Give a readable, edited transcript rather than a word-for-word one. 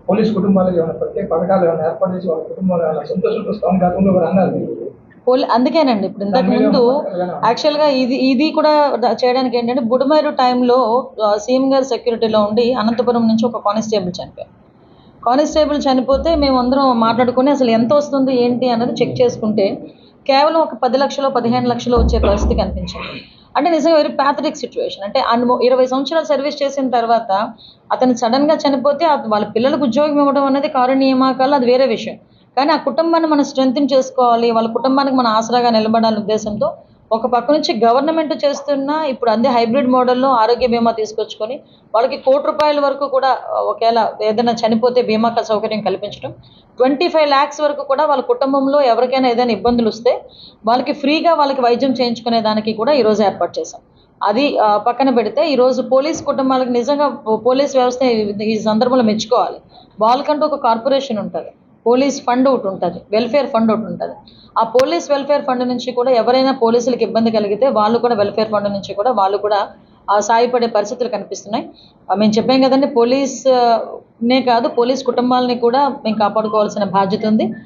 Police కుటుంబాలకు ఏమైనా ప్రత్యేక పథకాలు ఏమైనా ఏర్పాటు చేసి వాళ్ళ కుటుంబాలు ఏమైనా సంతోషంతో వస్తామని గతంలో కూడా అన్నారు. అందుకేనండి ఇప్పుడు ఇంతకు ముందు యాక్చువల్గా ఇది కూడా చేయడానికి ఏంటంటే బుడమేరు టైంలో సీఎం గారి సెక్యూరిటీలో ఉండి అనంతపురం నుంచి ఒక కానిస్టేబుల్ చనిపోయారు. కానిస్టేబుల్ చనిపోతే మేము అందరం మాట్లాడుకుని అసలు ఎంత వస్తుంది ఏంటి అన్నది చెక్ చేసుకుంటే కేవలం ఒక 10 లక్షలు 15 లక్షలు వచ్చే పరిస్థితి కనిపించింది. అంటే నిజంగా వెరీ ప్యాథటిక్ సిచ్యువేషన్. అంటే 20 సంవత్సరాలు సర్వీస్ చేసిన తర్వాత అతను సడన్గా చనిపోతే వాళ్ళ పిల్లలకు ఉద్యోగం ఇవ్వడం అనేది కారుణ్యమాకాలు, అది వేరే విషయం. కానీ ఆ కుటుంబాన్ని మనం స్ట్రెంగ్తన్ చేసుకోవాలి, వాళ్ళ కుటుంబానికి మన ఆసరాగా నిలబడాలనే ఉద్దేశంతో ఒక పక్క నుంచి గవర్నమెంట్ చేస్తున్న ఇప్పుడు అదే హైబ్రిడ్ మోడల్లో ఆరోగ్య బీమా తీసుకొచ్చుకొని వాళ్ళకి ₹1,00,00,000 వరకు కూడా ఒకవేళ ఏదైనా చనిపోతే బీమా సౌకర్యం కల్పించడం, 25 lakhs వరకు కూడా వాళ్ళ కుటుంబంలో ఎవరికైనా ఏదైనా ఇబ్బందులు వస్తే వాళ్ళకి ఫ్రీగా వాళ్ళకి వైద్యం చేయించుకునే దానికి కూడా ఈరోజు ఏర్పాటు చేశాం. అది పక్కన పెడితే ఈరోజు పోలీస్ కుటుంబాలకు నిజంగా పోలీస్ వ్యవస్థ ఈ సందర్భంలో మెచ్చుకోవాలి. వాళ్ళకంటూ ఒక కార్పొరేషన్ ఉంటుంది, పోలీస్ ఫండ్ ఒకటి ఉంటుంది, వెల్ఫేర్ ఫండ్ ఒకటి ఉంటుంది. ఆ పోలీస్ వెల్ఫేర్ ఫండ్ నుంచి కూడా ఎవరైనా పోలీసులకు ఇబ్బంది కలిగితే వాళ్ళు కూడా వెల్ఫేర్ ఫండ్ నుంచి కూడా వాళ్ళు కూడా సాయపడే పరిస్థితులు కనిపిస్తున్నాయి. మేము చెప్పాం కదండి, పోలీస్నే కాదు పోలీస్ కుటుంబాలని కూడా మేము కాపాడుకోవాల్సిన బాధ్యత ఉంది.